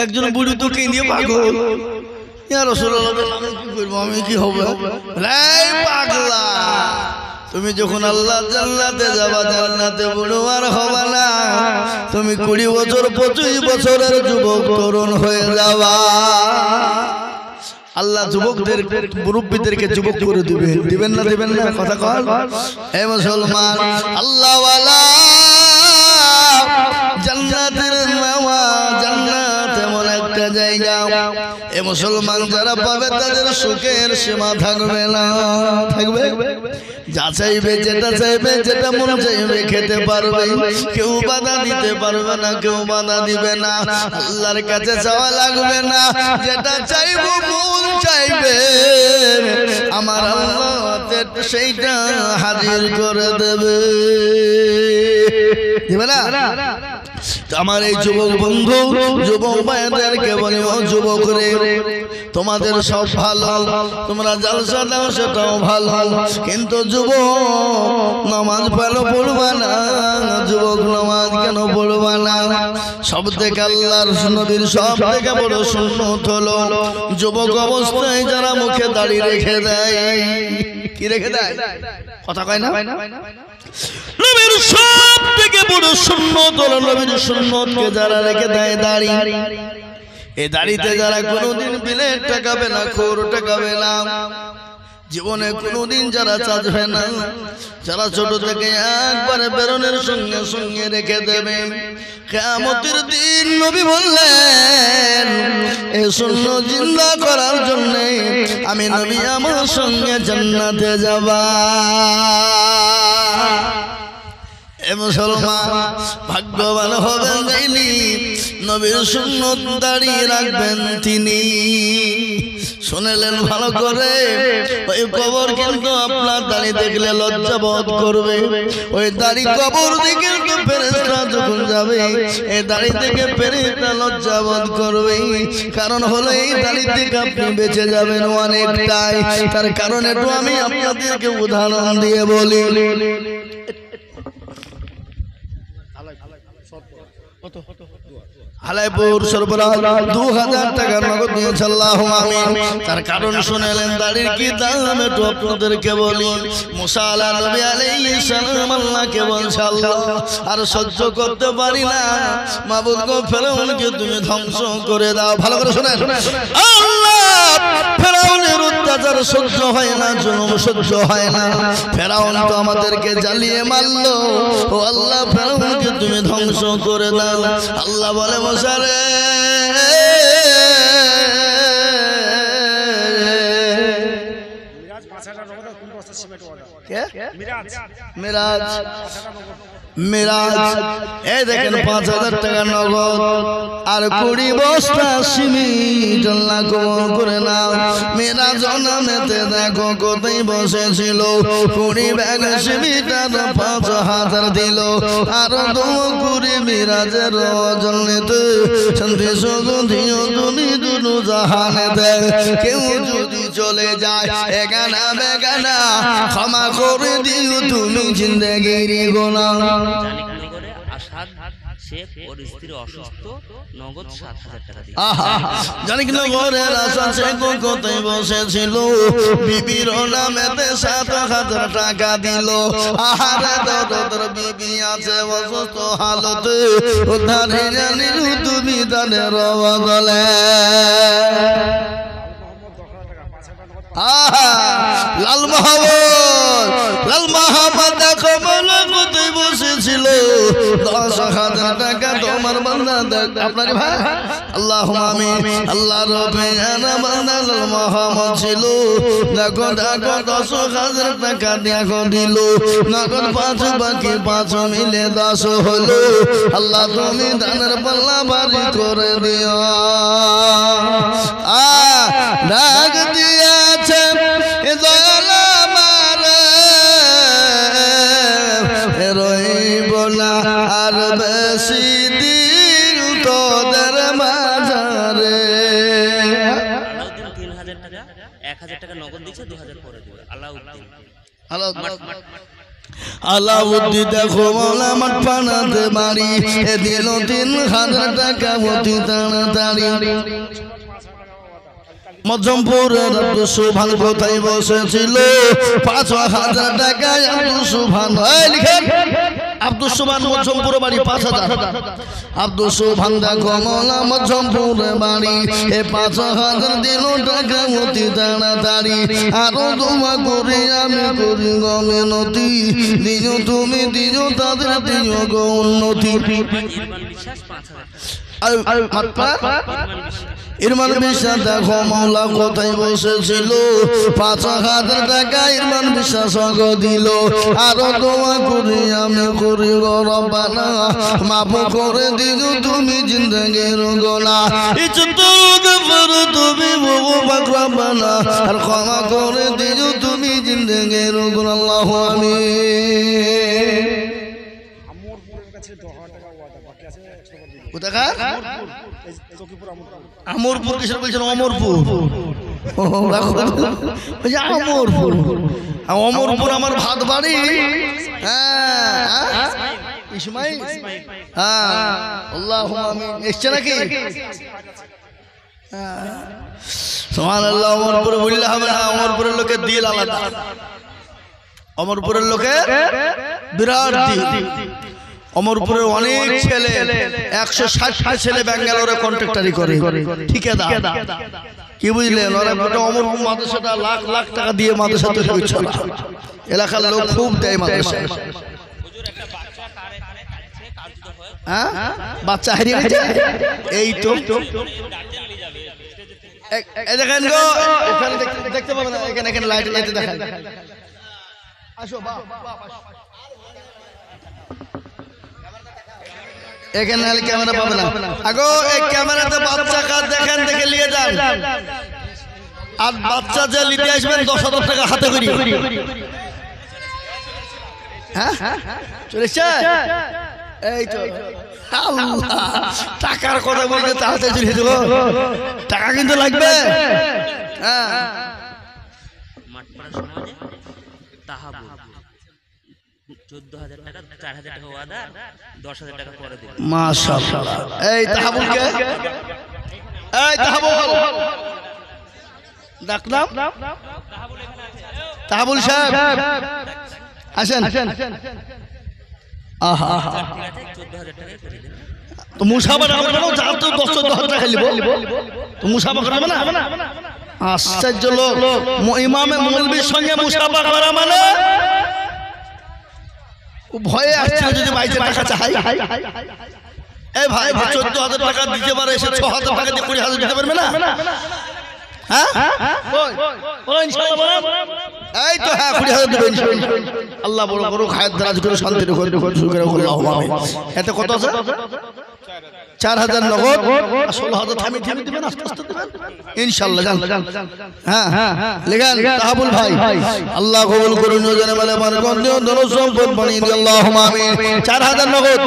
S1: একজন বুড়ো তো কেঁদে পাগল, ইয়া রাসূলুল্লাহ আমি কি করব, আমি কি হবে? পাগলা, তুমি যখন আল্লাহ জান্নাতে যাবা, জান্নাতে বুড়ো আর হবে না, তুমি 20 বছর 25 বছরের যুবক তরুণ হয়ে যাবা। আল্লাহ যুবকদের মুরব্বীদেরকে যুবক করে দিবেন না দিবেন না? কথা কর হে মুসলমান। আল্লাহ ওয়ালা জান্নাতের মাওয়া, জান্নাত এমন একটা জায়গা, এ মুসলমান যারা পাবে তাদের সুখের সীমা থাকবে না। থাকবে যা চাইবে, যেটা চাইবে, যেটা মন চাইবে খেতে পারবে, কেউ বাধা দিতে পারবে না, কেউ বাধা দিবে না। আল্লাহর কাছে চাওয়া লাগবে না, যেটা চাইবো মন চাইবে আমার আল্লাহ সেইটা হাজির করে দেবে, দিবে না? আমার এই যুবক বন্ধু, যুবক ভাইদেরকে বলি, ও যুবক রে, তোমাদের সব ভালো, তোমরা জালসা দাও সেটাও ভালো, কিন্তু যুবক নামাজ ভালো পড়বা না। যুবক নামাজ কেন পড়বা না? সব থেকে আল্লাহর নবীর সব থেকে বড় সুন্নত হলো যুবক অবস্থায় যারা মুখে দাড়ি রেখে দেয়। কি রেখে দেয়? কথা কয় না? নবীর সব থেকে বড় সুন্নত হলো নবীর সুন্নতকে যারা রেখে দেয় দাড়ি। এই দাড়িতে যারা কোনোদিন বিলেট টাকাবে না, খোর টাকাবে না, জীবনে কোনোদিন যারা চাচবে না, যারা ছোট থেকে একবারে বেরোনের সঙ্গে সঙ্গে রেখে দেবে, কিয়ামতের দিন নবী বললেন এই সুন্নাত জিন্দা করার জন্য আমি নবী আমার সঙ্গে জান্নাতে যাবা। এ মুসলমান ভাগ্যবান হবেন যিনি নবীর সুন্নত দাঁড়িয়ে রাখবেন তিনি। শুনলেন ভালো করে, ওই কবর কিন্তু আপনার দাড়ি দেখলে লজ্জা বোধ করবে। ওই দাড়ি কবর দিকে ফেরেশতা যখন যাবে, এই দাড়ি থেকে ফেরেশতা লজ্জা বোধ করবে। কারণ হলো এই দাড়ি থেকে আপনি বেঁচে যাবেন অনেকটাই। তার কারণ একটু আমি আপনাদেরকে উদাহরণ দিয়ে বলি। হালাইপুর সরবরাহ 2000 টাকা নগদ দিয়েছে, আল্লাহুম্মা আমিন। তার কারণ শুনলেন দাড়ির কি দাম একটু আপনাদেরকে বলি। মুসা নবী আলাইহিস সালাম আল্লাহকে বলছে, আল্লাহ আর সহ্য করতে পারি না, মাবুদ গো ফেরাউনকে তুমি ধ্বংস করে দাও। ভালো করে শুনেন, আল্লাহ ফেরাউনের অত্যাচার সহ্য হয় না, জুলুম সহ্য হয় না। ফেরাউন তো আমাদেরকে জ্বালিয়ে মারলো, ও আল্লাহ ফেরাউনকে তুমি ধ্বংস ধ্বংস করে দাও। আল্লাহ বলে মশারে মিরাজ মিরাজ এই দেখেন ৫,০০০ টাকা নগদ আর ২০ বস্তা সিমেন্ট আল্লাহ কবুল করে নাও। মিরাজ জন্মেতে দেখো কোথায় বসেছিল ২০ ব্যাগ সিমেন্ট আর ৫,০০০ দিল আর ২ মিরাজের জন্যতে শান্তি সুগন্ধি তুমি দুনু জাহানেতে। কেউ যদি চলে যায় এখানা বেগানা ক্ষমা করে দিও তুমি জিন্দেগির গোনা।
S2: জানিকনগরে আসাদ শেখ ওর স্ত্রী অসুস্থ, নগদ ৭,০০০ টাকা দিয়ে।
S1: জানিকনগরের আসাদ শেখ কোথায় বসেছিল বিবির নামেতে ৭,০০০ টাকা দিল। আহারে তোর বিবি আছে অসুস্থ হালতে উদ্ধারে জানিল তুমি দানের বদলে। লাল মোহাম্মদ দেখো বলে কোথায় বসেছিল ১০,০০০ টাকা তোমার বান্দা দেখ আপনার ভাই আল্লাহুম্মা আমিন। আল্লাহ রব্বানা বান্দা লাল মোহাম্মদ ছিল দেখো দেখো ১০,০০০ টাকা দেখো দিল নগদ ৫ বাকি ৫ মিলে ১০ হলো। আল্লাহ তুমি দানের পাল্লা ভারী করে দিও। ডাক দিয়েছে দয়াল আমারে রইব না আর বেশি দিন তোদের মাঝারে।
S2: আলাউদ্দিন ৩,০০০ টাকা, ১,০০০ টাকা নগদ দিচ্ছে, ২,০০০ পরে দিবে।
S1: আলাউদ্দিন দেখো মৌলা মাঠ পানাতে বাড়ি এ দিল ৩,০০০ টাকা অতি তাড়াতাড়ি। মজমপুরের আব্দুল সুবহান কোথায় বসেছিল ৫,০০০ টাকায় আব্দুল সুবহান লিখেন আব্দুল সুবহান মজমপুর বাড়ি ৫,০০০। আব্দুল সুবহান দেখো মৌলা মজমপুরে বাড়ি এ ৫,০০০ দিল টাকা অতি তাড়াতাড়ি। আরো দোয়া করি আমি করি গো মিনতি দিও তুমি দিও তাদের দিও গো উন্নতি।
S2: ইরমান বিশ্বাস ৫,০০০ টাকা।
S1: ইরমান বিশ্বাস দেখো মৌলা কোথায় বসেছিল ৫,০০০ টাকা ইরমান বিশ্বাস দিল। আরো দোয়া করি আমি করি গো রব্বানা মাফ করে দিও তুমি জিন্দেগির গোনা। ইজ্জত গফর তুমি বহু পাক রব্বানা আর ক্ষমা করে দিও তুমি জিন্দেগির গোনা। আল্লাহু আমিন। কোথাকার আমরপুর কিসের বলছেন? অমরপুর অমরপুর অমরপুর আমার ভাত বাড়ি। হ্যাঁ ইসমাইল হ্যাঁ আল্লাহুম্মা আমিন। এসছে নাকি? সুবহানাল্লাহ। অমরপুর বললে হবে না, অমরপুরের লোকের দিল আলাদা। অমরপুরের লোকের বিরাট দিল। অমরপুরের অনেক ছেলে ১৬০টা ছেলে ব্যাঙ্গালোরে কন্ট্রাক্টরি করে ঠিকাদার। কি বুঝলেন? ওরা গোটা অমরপুর মাদ্রাসাটা লাখ লাখ টাকা দিয়ে মাদ্রাসা তৈরি করছে। এলাকার লোক খুব দেয় মাদ্রাসায়। হ্যাঁ বাচ্চা হারিয়ে গেছে এই তো দেখেন গো এখানে দেখতে পাবেন না, এখানে এখানে লাইট লাইটে দেখেন। আসো এখানে ক্যামেরা পাবে না। আগো এই ক্যামেরাতে বাচ্চা কাজ দেখেন, দেখে নিয়ে যান। আর বাচ্চা যে নিতে আসবেন ১০,০০০ টাকা হাতে করি। হ্যাঁ চলেছে এই তো টাকার কথা বলতে তাড়াতাড়ি চলে দেবো। টাকা কিন্তু লাগবে। হ্যাঁ
S2: মাঠপাড়া সমাজে তাহাবুল ১৪,০০০ টাকা, ৪,০০০ টাকা ওয়াদা, ১০,০০০ টাকা পরে দেবে।
S1: মাশাআল্লাহ। এই তাহাবুল কে? এই তাহাবুল ডাকনাম তাহাবুল সাহেব আসেন। আহা
S2: ঠিক আছে, ১৪,০০০ টাকায় করে দেবে।
S1: তো মুসাফা হবে না, যা তো ১০,০০০ টাকা লিব তো মুসাফা করাবে না। আশ্চর্য লোক, ইমামে মৌলবীর সঙ্গে মুসাফা করা মানে ও ভয়ে আসছে যদি বাইরে টাকা চাই। এই ভাই 14,000 টাকা দিতে পারে, এসে 6,000 টাকা দিয়ে 20,000 দিতে পারবে না? হ্যাঁ বলো ইনশাআল্লাহ। এই তো হ্যাঁ 20,000 দেবে ইনশাআল্লাহ। আল্লাহ বড় করো, খায়ের দারাজ করে, শান্তি রেখো, শুরু করে আল্লাহুম্মা আমিন। এতে কত আছে? 4,000 নগদ, 16,000 থামি দিবেন, আস্তে আস্তে দিবেন ইনশাআল্লাহ। জান হ্যাঁ লেখেন তাহাবুল ভাই, আল্লাহ কবুল করুন, জানে বলে বরকত দিও, ধন সম্পদ বানিয়ে দিও, আল্লাহুম্মা আমিন। 4,000 নগদ,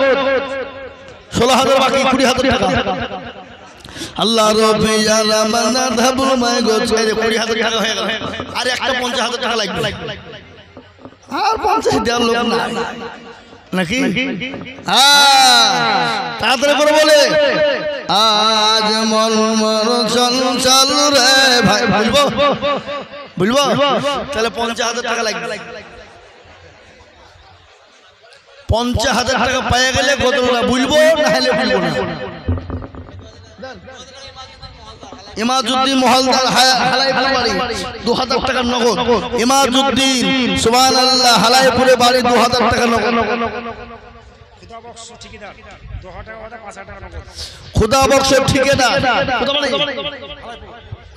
S1: 16,000 বাকি, 20,000 টাকা। আল্লাহ রব্বি ইয়া রহমান তাহাবুল মাই গো, 20,000 টাকা হয়ে গেল। আর একটা 50,000 টাকা লাগবে। আর 50 দেওয়ার লোক না নাকি? তাড়াতাড়ি করে বলে, আজ মন মন চঞ্চল রে ভাই, বুঝবো তাহলে 50,000 টাকা লাগবে। 50,000 টাকা পেয়ে গেলে কতগুলো বুঝবো, না হলে বুঝবো না। ইমাদুদ্দিন মহলদার হালাইপুর বাড়ি 2,000 টাকা নগদ। ইমাদুদ্দিন সুবহানাল্লাহ হালাইপুরে বাড়ি 2,000 টাকা নগদ। খুদা বক্স ঠিকাদার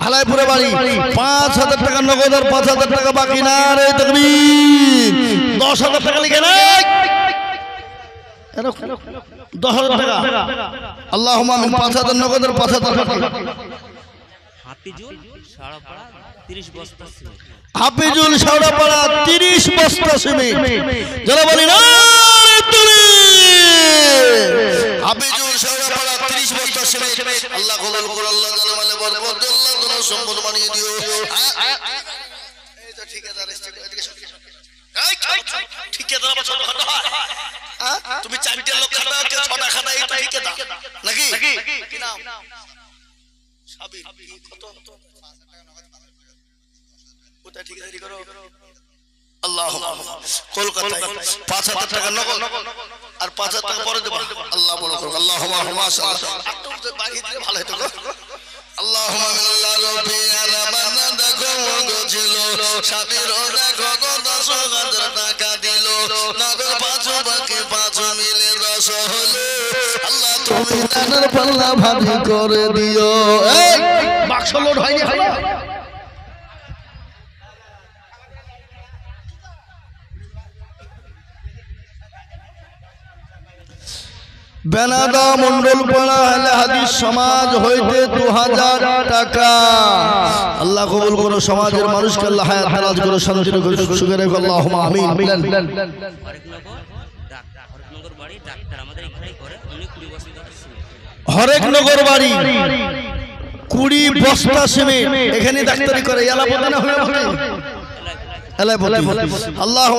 S1: হালাইপুরে বাড়ি 5,000 টাকা নগদ আর 5,000 টাকা বাকি। না রে তাকবীর, 10,000 টাকা লিখে নাই, 10,000 টাকা। আল্লাহুম্মা আমিন। 5,000 নগদ আর 5,000 বাকি।
S2: হাফিজুল সারাপাড়া 30 বস্তা সিমেন্ট।
S1: হাফিজুল সারাপাড়া 30 বস্তা সিমেন্ট। যারা বলি না হাফিজুল সারাপাড়া 30 বস্তা সিমেন্ট। আল্লাহ কবুল করুন, আল্লাহ জালালে বরকত দিও, আল্লাহ ধন সম্পদ বানিয়ে দিও। এই তো ঠিকাদার এসে এদিকে ঠিকাদার আবার ছোট খাটো হয়। তুমি 4টা লোক খাটাও, কেউ 6টা খাটায়, এটা ঠিকাদার নাকি? কি নাম? সাবির। কত? ওটা ঠিকাদারি করো। আল্লাহুম্মা কলকাতায় 5,000 টাকা নগদ আর 5,000 টাকা পরে দেব। আল্লাহ বড় করুন, আল্লাহুম্মা মাশাআল্লাহ। একটু বাকি দিলে ভালো হতো গো। আল্লাহুম্মা আল্লাহ রব্বি আর রহমান দেখো গছিল, সাবির দেখো গো 10,000 টাকা দিল, নগদ 5 বাকি 5 মিলে 10 হলো। আল্লাহ তুমি দানের পাল্লা ভারী করে দিও। এই বাক্স লোড হয়নি এখনো? বেনাদা মন্ডল পাড়া আহলে হাদিস সমাজ হইতে 2,000 টাকা। আল্লাহ কবুল করো, সমাজের মানুষকে আল্লাহ হায়াত দারাজ করো, শান্তি রেখো, সুখে রেখো, আল্লাহুম্মা আমিন।
S2: হরেকনগর বাড়ি ডাক্তার আমাদের এখানেই করে, উনি 20 বস্তা সিমেন্ট।
S1: হরেকনগর বাড়ি 20 বস্তা সিমেন্ট, এখানে ডাক্তারি করে। এলাপতি না হয়ে হবে এলাপতি। আল্লাহ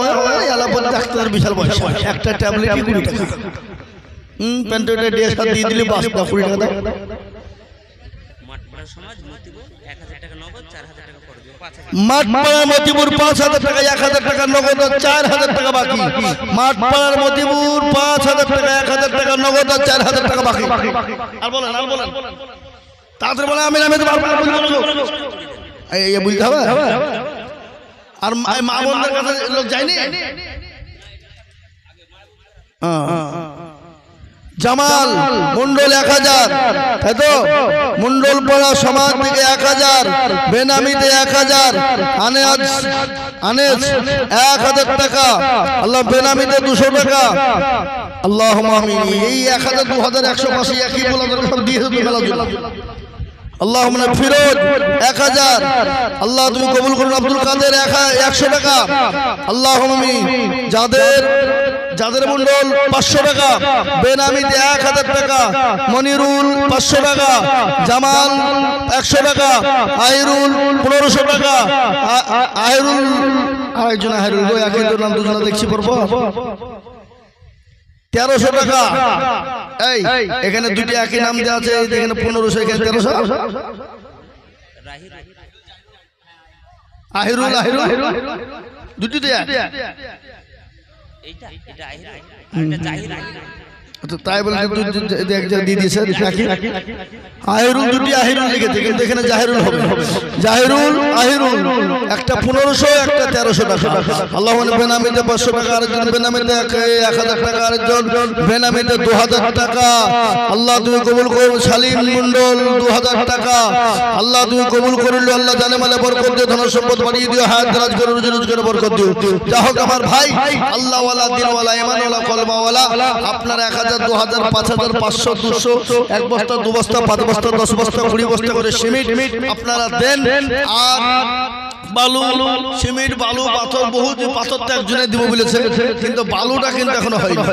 S1: এলাপতি ডাক্তার বিশাল পয়সা, একটা ট্যাবলেটই 20 টাকা। পেন্টোটা দিয়ে সাথে দিয়ে দিলে বাসটা 20 টাকা দাও।
S2: মাঠপাড়া সমাজ মতিপুর 1,000 টাকা নগদ, 4,000 টাকা পরে দিও। 5,000
S1: মাঠপাড়া মতিপুর 5,000 টাকা, 1,000 টাকা নগদ আর 4,000 টাকা বাকি। মাঠপাড়ার মতিপুর 5,000 টাকা, 1,000 টাকা নগদ আর 4,000 টাকা বাকি। আর বলেন তাড়াতাড়ি বলেন। আমি বুঝতে হবে। আর মা বোনদের কাছে লোক যায়নি। জামাল মন্ডল 1,000, তাই তো? মন্ডল পাড়া সমাজ থেকে 1,000, বেনামিতে 1,000, আনেস 1,000 টাকা। আল্লাহ বেনামিতে 200 টাকা। আল্লাহুম্মা আমিন। এই 1,000 2,000 100 একই বলা দরকার, দিয়ে তো মেলা জন্য। আল্লাহুম্মা ফিরোজ 1,000। আল্লাহ তুমি কবুল করুন। আব্দুল কাদের 100 টাকা। আল্লাহুম্মা আমিন। যাদের মন্ডল 500 টাকা, বেনামিতে 1,000 টাকা, মনিরুল 500 টাকা, জামাল 100 টাকা, আহিরুল 1500 টাকা, আহিরুল আরেকজন আহিরুল গো, একজন নাম দুজন দেখছি পড়বো 1300 টাকা। এই এখানে দুটি একই নাম দেওয়া আছে, এখানে 1500, এখানে 1300। আহিরুল দুটি দেয়া।
S2: এইটা আহির, আরেকটা জাহির।
S1: তাই বলে দিয়ে দিয়েছে আহিরুল, দুটি আহিরুল লিখেছে কিন্তু এখানে জাহিরুল হবে, জাহিরুল আহিরুল, একটা 1500 একটা 1300 টাকা। আল্লাহ বেনামিতে 500 টাকা, আরেকজন বেনামিতে 1000 টাকা, আরেকজন বেনামিতে 2000 টাকা। আল্লাহ তুমি কবুল করো। সালিম মন্ডল 2000 টাকা। আল্লাহ তুমি কবুল করলো। আল্লাহ জানে মালে বরকত দিও, ধন সম্পদ বাড়িয়ে দিও, হায়াত দারাজ করে, রুজি রোজগারে বরকত দিও। যা হোক আমার ভাই আল্লাহ ওয়ালা, দিন ওয়ালা, ঈমান ওয়ালা, কলমা ওয়ালা, আপনার 1000 2000 5000 500 200 এক বস্তা 2 বস্তা 5 বস্তা 10 বস্তা 20 বস্তা করে সিমেন্ট আপনারা দেন। আর বালু, সিমেন্ট, বালু, পাথর, বহু পাথর তো একজনে দিব বলেছে, কিন্তু বালুটা কিন্তু এখনো হয়নি।